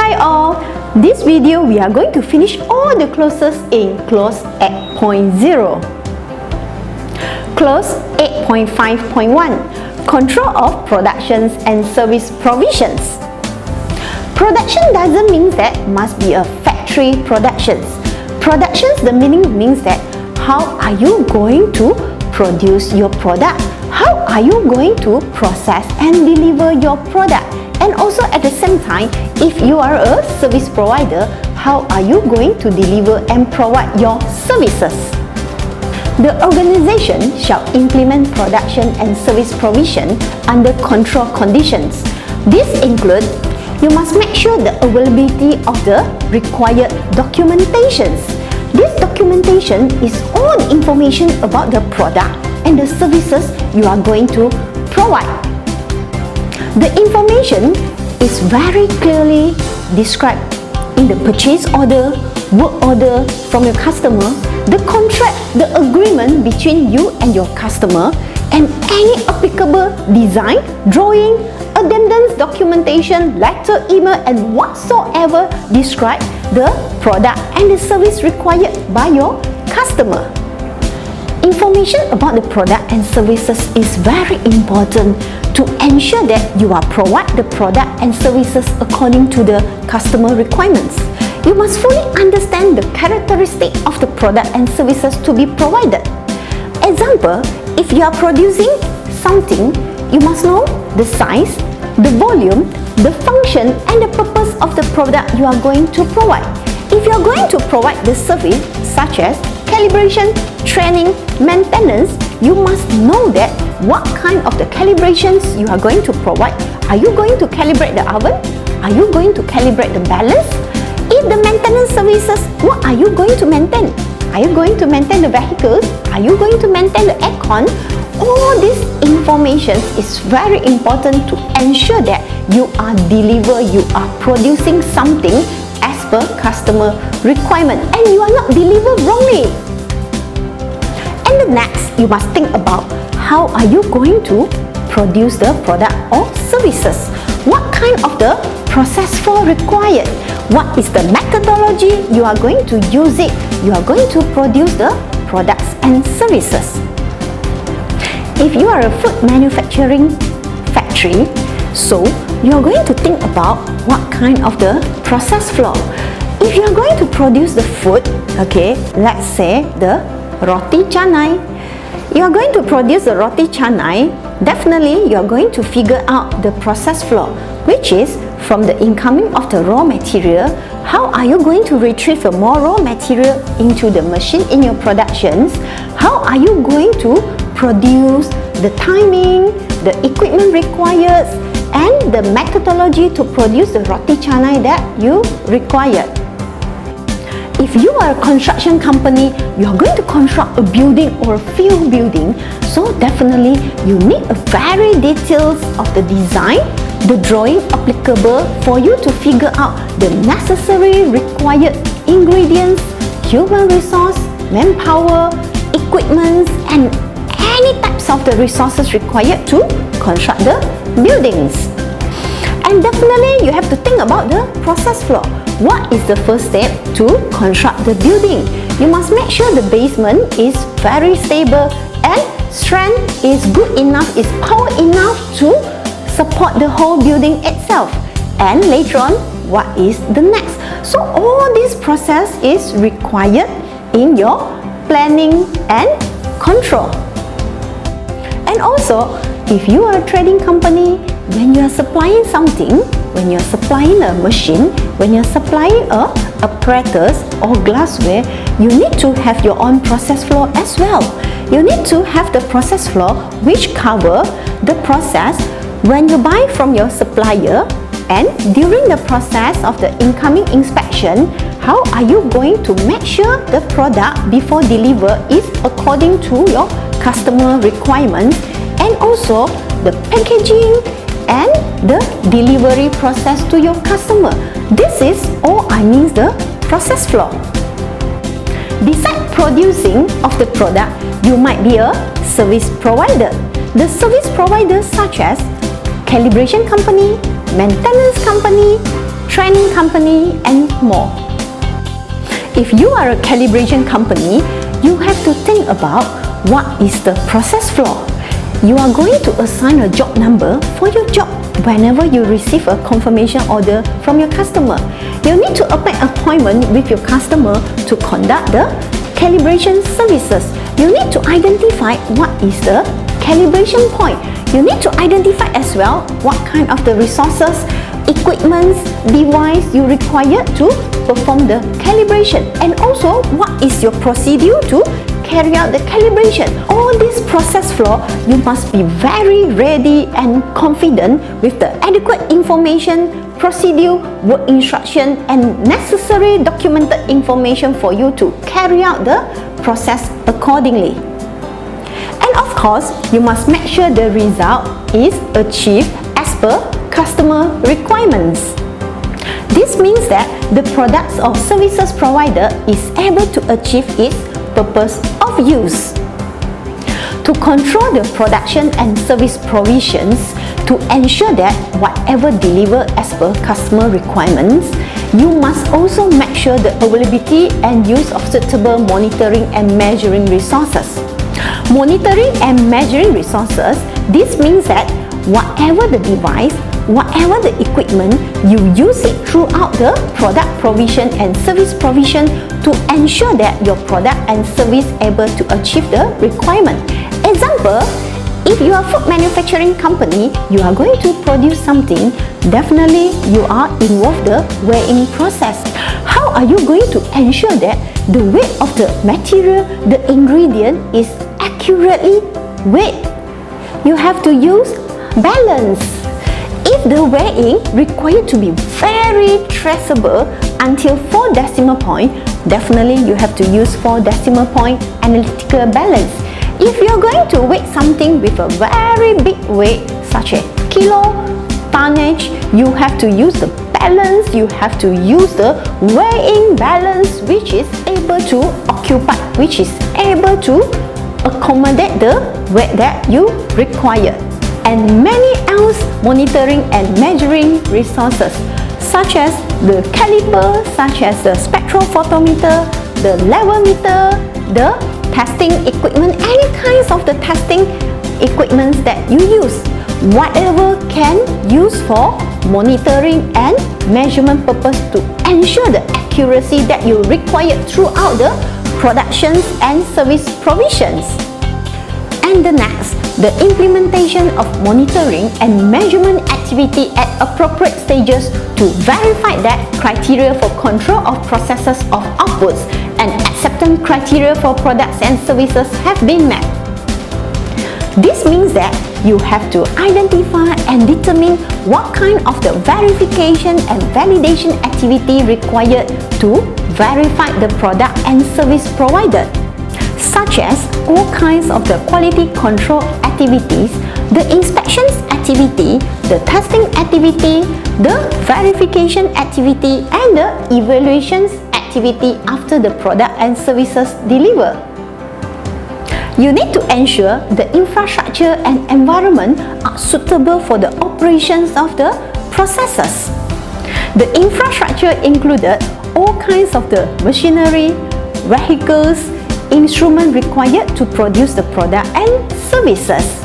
Hi all! This video we are going to finish all the clauses in clause 8.0. Clause 8.5.1 Control of productions and service provisions. Production doesn't mean that must be a factory productions. Productions, the meaning means that how are you going to produce your product? How are you going to process and deliver your product? And also at the same time, if you are a service provider, how are you going to deliver and provide your services? The organization shall implement production and service provision under control conditions. This includes, you must make sure the availability of the required documentations. This documentation is all the information about the product and the services you are going to provide. The information is very clearly described in the purchase order, work order from your customer, the contract, the agreement between you and your customer, and any applicable design, drawing, addendums, documentation, letter, email, and whatsoever describe the product and the service required by your customer. Information about the product and services is very important to ensure that you are provide the product and services according to the customer requirements. You must fully understand the characteristic of the product and services to be provided. Example, if you are producing something, you must know the size, the volume, the function, and the purpose of the product you are going to provide. If you are going to provide the service such as calibration, training, maintenance, you must know that what kind of the calibrations you are going to provide. Are you going to calibrate the oven? Are you going to calibrate the balance? If the maintenance services, what are you going to maintain? Are you going to maintain the vehicles? Are you going to maintain the aircon? All this information is very important to ensure that you are producing something as per customer requirement and you are not delivered wrongly. And the next, you must think about how are you going to produce the product or services. What kind of the process flow required? What is the methodology you are going to use it? You are going to produce the products and services. If you are a food manufacturing factory, so you are going to think about what kind of the process flow. If you are going to produce the food, okay, let's say the roti canai. You are going to produce the roti canai, definitely you are going to figure out the process flow, which is from the incoming of the raw material, how are you going to retrieve the more raw material into the machine in your productions, how are you going to produce, the timing, the equipment required, and the methodology to produce the roti canai that you require. If you are a construction company, you are going to construct a building or a field building, so definitely you need a very details of the design, the drawing applicable for you to figure out the necessary required ingredients, human resource, manpower, equipment, and any types of the resources required to construct the buildings. And definitely you have to think about the process flow. What is the first step to construct the building? You must make sure the basement is very stable and strength is good enough, is power enough to support the whole building itself. And later on, what is the next? So all this process is required in your planning and control. And also, if you are a trading company, when you are supplying something, when you are supplying a machine, when you are supplying a apparatus or glassware, you need to have your own process flow as well. You need to have the process flow which cover the process when you buy from your supplier and during the process of the incoming inspection, how are you going to make sure the product before deliver is according to your customer requirements, and also the packaging and the delivery process to your customer. This is all I mean the process flow. Besides producing of the product, you might be a service provider. The service providers such as calibration company, maintenance company, training company, and more. If you are a calibration company, you have to think about what is the process flow. You are going to assign a job number for your job whenever you receive a confirmation order from your customer. You need to make an appointment with your customer to conduct the calibration services. You need to identify what is the calibration point. You need to identify as well what kind of the resources, equipment, device you require to perform the calibration, and also what is your procedure to carry out the calibration. All this process flow, you must be very ready and confident with the adequate information, procedure, work instruction, and necessary documented information for you to carry out the process accordingly. And of course, you must make sure the result is achieved as per customer requirements. This means that the products or services provider is able to achieve its purpose of use. To control the production and service provisions, to ensure that whatever delivered as per customer requirements, you must also make sure the availability and use of suitable monitoring and measuring resources. Monitoring and measuring resources, this means that whatever the device, whatever the equipment, you use it throughout the product provision and service provision to ensure that your product and service able to achieve the requirement. Example, if you are a food manufacturing company, you are going to produce something, definitely you are involved the weighing process. How are you going to ensure that the weight of the material, the ingredient is accurately weighed? You have to use balance. If the weighing required to be very traceable until 4 decimal point, definitely you have to use 4 decimal point analytical balance. If you are going to weigh something with a very big weight such as kilo, tonnage, you have to use the balance, you have to use the weighing balance which is able to occupy, which is able to accommodate the weight that you require. And many else monitoring and measuring resources such as the caliper, such as the spectrophotometer, the level meter, the testing equipment, any kinds of the testing equipments that you use. Whatever can use for monitoring and measurement purpose to ensure the accuracy that you require throughout the productions and service provisions. And the next, the implementation of monitoring and measurement activity at appropriate stages to verify that criteria for control of processes of outputs and acceptance criteria for products and services have been met. This means that you have to identify and determine what kind of the verification and validation activity required to verify the product and service provided, such as all kinds of the quality control activities, the inspections activity, the testing activity, the verification activity, and the evaluations activity after the product and services deliver. You need to ensure the infrastructure and environment are suitable for the operations of the processes. The infrastructure included all kinds of the machinery, vehicles, instruments required to produce the product and services.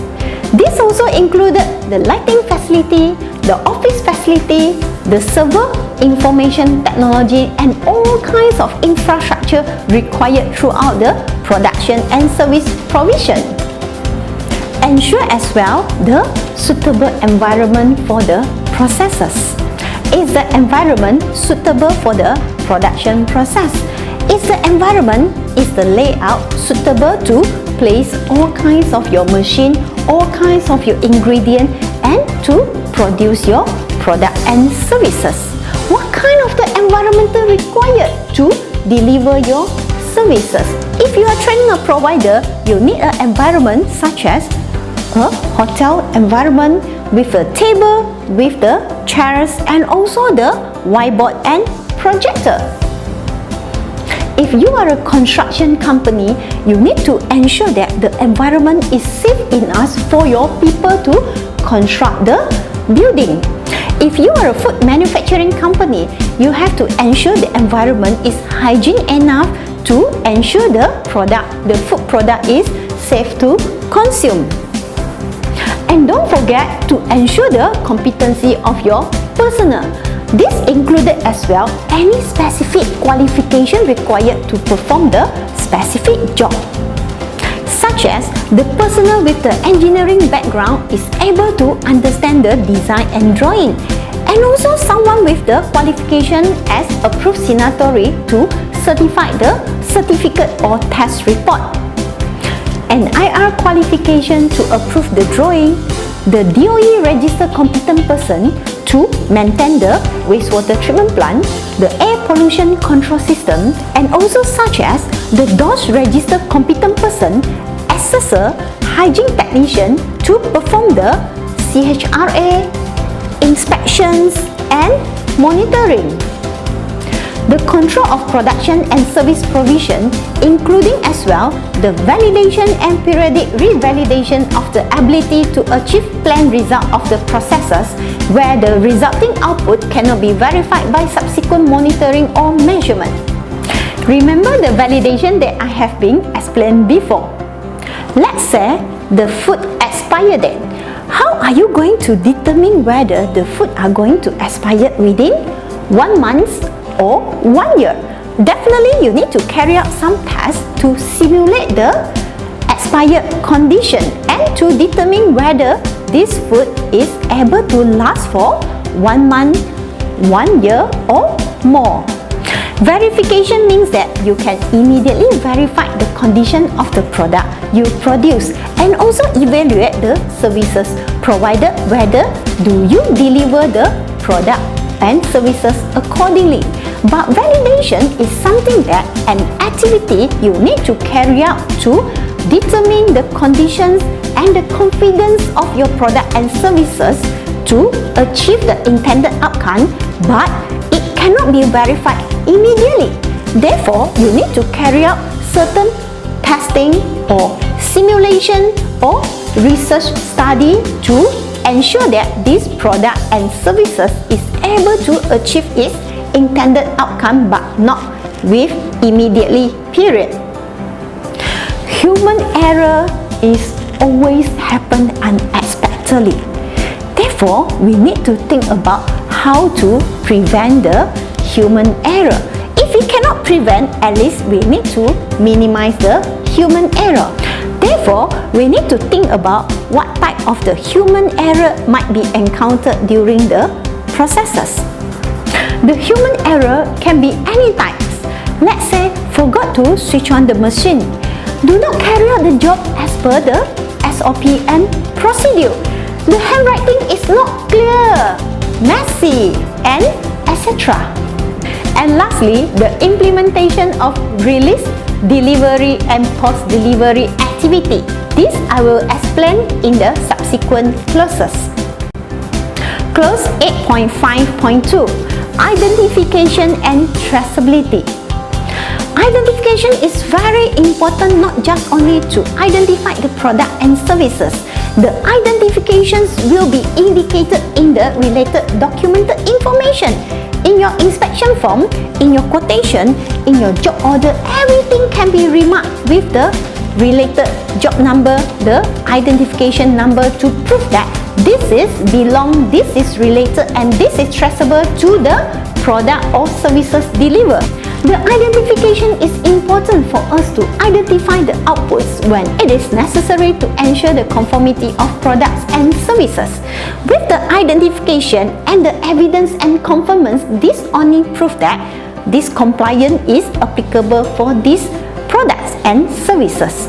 This also included the lighting facility, the office facility, the server information technology, and all kinds of infrastructure required throughout the production and service provision. Ensure as well the suitable environment for the processes. Is the environment suitable for the production process? Is the environment, is the layout suitable to place all kinds of your machine, all kinds of your ingredient, and to produce your product and services? What kind of the environmental required to deliver your services? If you are training a provider, you need an environment such as a hotel environment with a table, with the chairs, and also the whiteboard and projector. If you are a construction company, you need to ensure that the environment is safe enough for your people to construct the building. If you are a food manufacturing company, you have to ensure the environment is hygiene enough to ensure the food product is safe to consume. And don't forget to ensure the competency of your personnel. This included as well any specific qualification required to perform the specific job, such as the personnel with the engineering background is able to understand the design and drawing, and also someone with the qualification as approved signatory to certify the certificate or test report, an IR qualification to approve the drawing, the DOE registered competent person to maintain the wastewater treatment plant, the air pollution control system, and also such as the DOS registered competent person, assessor, hygiene technician to perform the CHRA, inspections, and monitoring. The control of production and service provision, including as well the validation and periodic revalidation of the ability to achieve planned result of the processes where the resulting output cannot be verified by subsequent monitoring or measurement. Remember the validation that I have been explained before. Let's say the food expire date. How are you going to determine whether the food are going to expire within 1 month or 1 year? Definitely you need to carry out some tests to simulate the expired condition and to determine whether this food is able to last for 1 month, 1 year or more. Verification means that you can immediately verify the condition of the product you produce and also evaluate the services provided, whether do you deliver the product and services accordingly. But validation is something that an activity you need to carry out to determine the conditions and the confidence of your product and services to achieve the intended outcome, but it cannot be verified immediately. Therefore, you need to carry out certain testing or simulation or research study to ensure that this product and services is able to achieve its intended outcome, but not with immediately period. Human error is always happen unexpectedly. Therefore, we need to think about how to prevent the human error. If we cannot prevent, at least we need to minimize the human error. Therefore, we need to think about what type of the human error might be encountered during the processes. The human error can be any types. Let's say, forgot to switch on the machine. Do not carry out the job as per the SOP and procedure. The handwriting is not clear, messy, and etc. And lastly, the implementation of release, delivery, and post-delivery activity. This I will explain in the subsequent clauses. Clause 8.5.2, Identification and Traceability. Identification is very important, not just only to identify the product and services. The identifications will be indicated in the related documented information. In your inspection form, in your quotation, in your job order, everything can be remarked with the related job number, the identification number, to prove that this is belong, this is related, and this is traceable to the product or services delivered. The identification is important for us to identify the outputs when it is necessary to ensure the conformity of products and services. With the identification and the evidence and conformance, this only proves that this compliance is applicable for these products and services.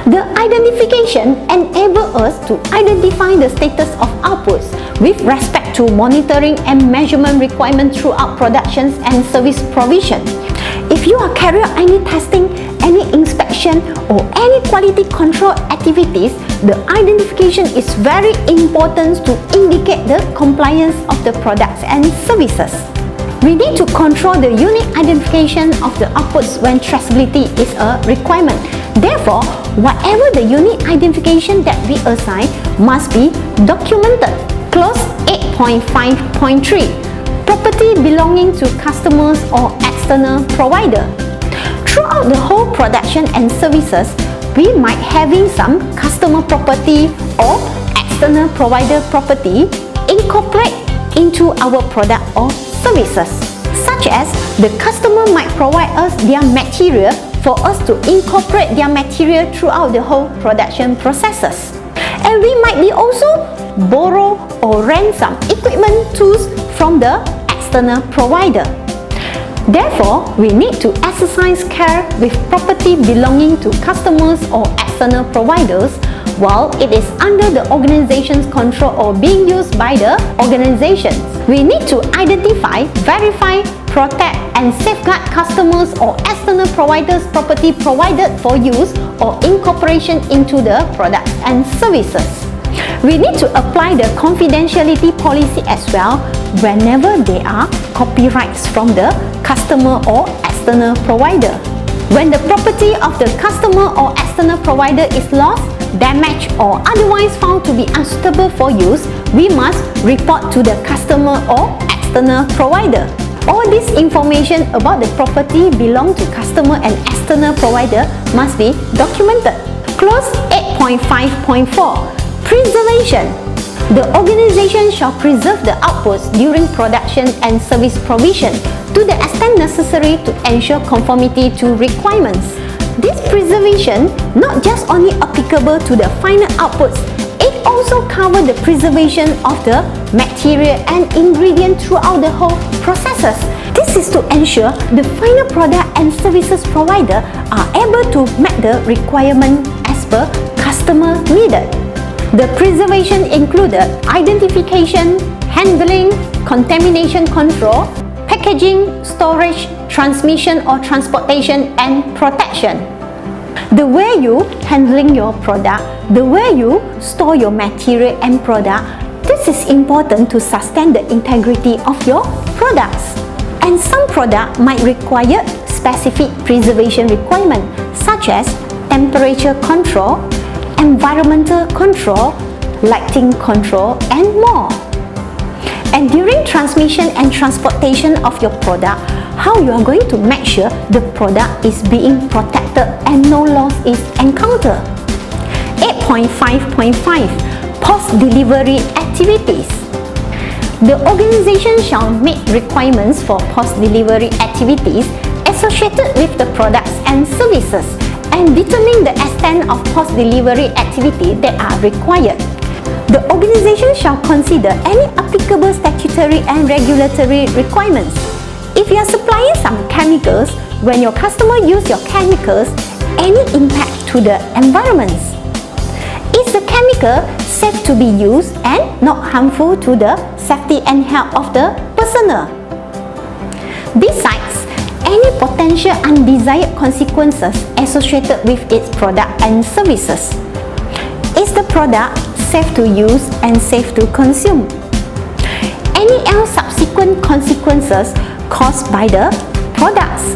The identification enables us to identify the status of outputs with respect to monitoring and measurement requirements throughout productions and service provision. If you are carrying out any testing, any inspection, or any quality control activities, the identification is very important to indicate the compliance of the products and services. We need to control the unique identification of the outputs when traceability is a requirement. Therefore, whatever the unique identification that we assign must be documented. Clause 8.5.3 Property belonging to customers or external provider. Throughout the whole production and services, we might having some customer property or external provider property incorporate into our product or services, such as the customer might provide us their material for us to incorporate their material throughout the whole production processes. And we might be also borrow or rent some equipment tools from the external provider. Therefore, we need to exercise care with property belonging to customers or external providers while it is under the organization's control or being used by the organizations. We need to identify, verify, protect and safeguard customers or external providers' property provided for use or incorporation into the products and services. We need to apply the confidentiality policy as well whenever there are copyrights from the customer or external provider. When the property of the customer or external provider is lost, damaged or otherwise found to be unsuitable for use, we must report to the customer or external provider. All this information about the property belong to customer and external provider must be documented. Clause 8.5.4 Preservation. The organization shall preserve the outputs during production and service provision to the extent necessary to ensure conformity to requirements. This preservation not just only applicable to the final outputs, it also covers the preservation of the material and ingredient throughout the whole processes. This is to ensure the final product and services provider are able to meet the requirement as per customer needed. The preservation included identification, handling, contamination control, packaging, storage, transmission or transportation and protection. The way you handling your product, the way you store your material and product, this is important to sustain the integrity of your products. And some product might require specific preservation requirement such as temperature control, environmental control, lighting control and more. And during transmission and transportation of your product, how you are going to make sure the product is being protected and no loss is encountered. 8.5.5 Post-delivery activities. The organization shall meet requirements for post-delivery activities associated with the products and services and determine the extent of post-delivery activity that are required. The organization shall consider any applicable statutory and regulatory requirements. If you are supplying some chemicals, when your customer use your chemicals, any impact to the environment? Is the chemical safe to be used and not harmful to the safety and health of the personnel? Besides, any potential undesired consequences associated with its product and services. Is the product safe to use and safe to consume? Any else subsequent consequences caused by the products?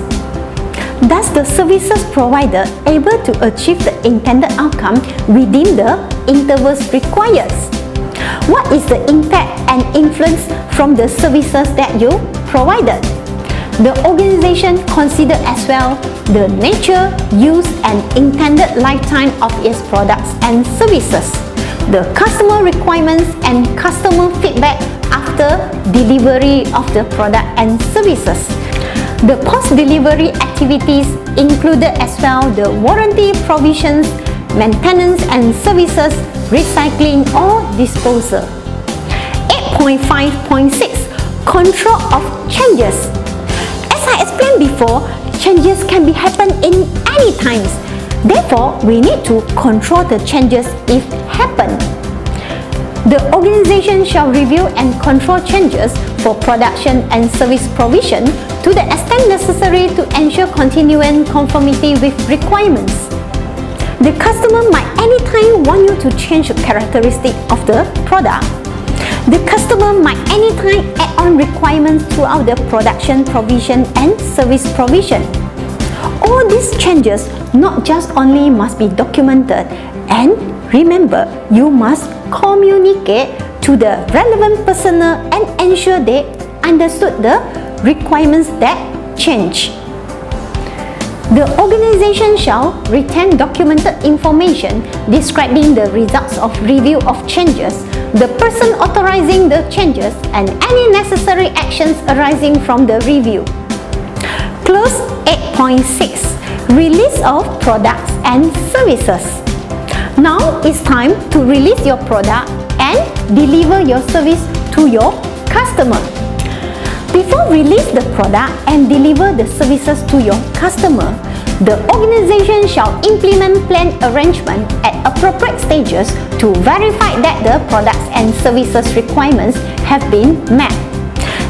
Does the services provider able to achieve the intended outcome within the intervals required? What is the impact and influence from the services that you provided? The organization consider as well the nature, use and intended lifetime of its products and services, the customer requirements and customer feedback after delivery of the product and services. The post-delivery activities included as well the warranty provisions, maintenance and services, recycling or disposal. 8.5.6 Control of changes. As I explained before, changes can be happen in any times. Therefore, we need to control the changes if happen. The organization shall review and control changes for production and service provision to the extent necessary to ensure continuing conformity with requirements. The customer might anytime want you to change the characteristic of the product. The customer might anytime add on requirements throughout the production provision and service provision. All these changes not just only must be documented and remember, you must communicate to to the relevant personnel and ensure they understood the requirements that change. The organization shall retain documented information describing the results of review of changes, the person authorizing the changes, and any necessary actions arising from the review. Clause 8.6. Release of products and services. Now it's time to release your product and deliver your service to your customer. Before release the product and deliver the services to your customer, the organization shall implement plan arrangement at appropriate stages to verify that the products and services requirements have been met.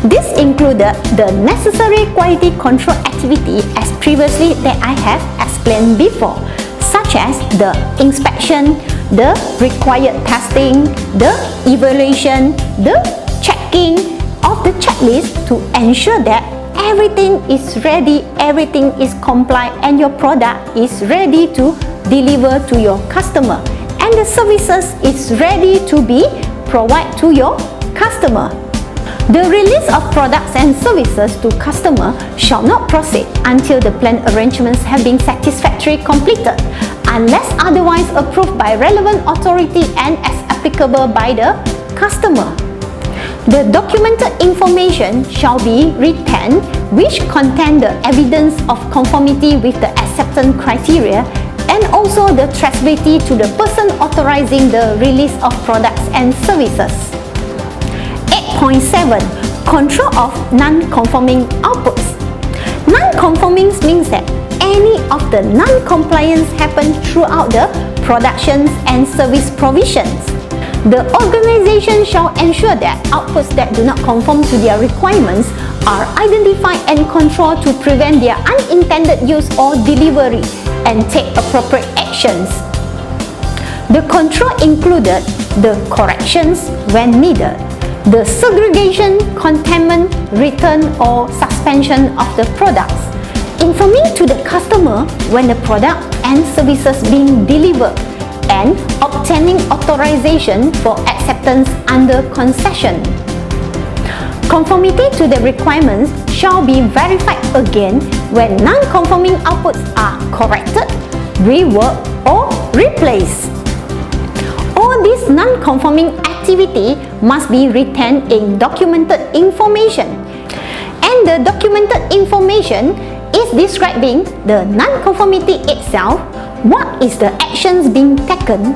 This included the necessary quality control activity as previously that I have explained before, such as the inspection, the required testing, the evaluation, the checking of the checklist to ensure that everything is ready, everything is compliant, and your product is ready to deliver to your customer, and the services is ready to be provided to your customer. The release of products and services to customer shall not proceed until the plan arrangements have been satisfactorily completed, unless otherwise approved by relevant authority and as applicable by the customer. The documented information shall be retained which contain the evidence of conformity with the acceptance criteria and also the traceability to the person authorizing the release of products and services. 8.7. Control of non-conforming outputs. Non-conforming means that any of the non-compliance happen throughout the productions and service provisions. The organization shall ensure that outputs that do not conform to their requirements are identified and controlled to prevent their unintended use or delivery and take appropriate actions. The control included the corrections when needed, the segregation, containment, return or suspension of the products, informing to the customer when the product and services being delivered, and obtaining authorization for acceptance under concession. Conformity to the requirements shall be verified again when non-conforming outputs are corrected, reworked or replaced. All this non-conforming activity must be retained in documented information, and the documented information is describing the non-conformity itself, what is the actions being taken,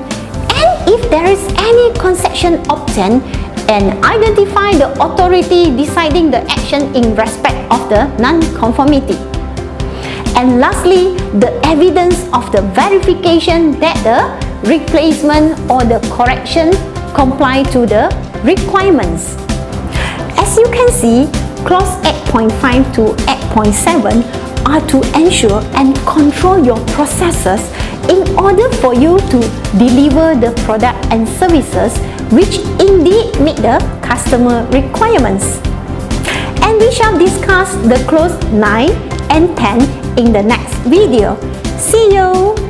and if there is any concession obtained, and identify the authority deciding the action in respect of the non-conformity. And lastly, the evidence of the verification that the replacement or the correction comply to the requirements. As you can see, clause 8.5 to 8.7 are to ensure and control your processes in order for you to deliver the product and services which indeed meet the customer requirements. And we shall discuss the clause 9 and 10 in the next video. See you!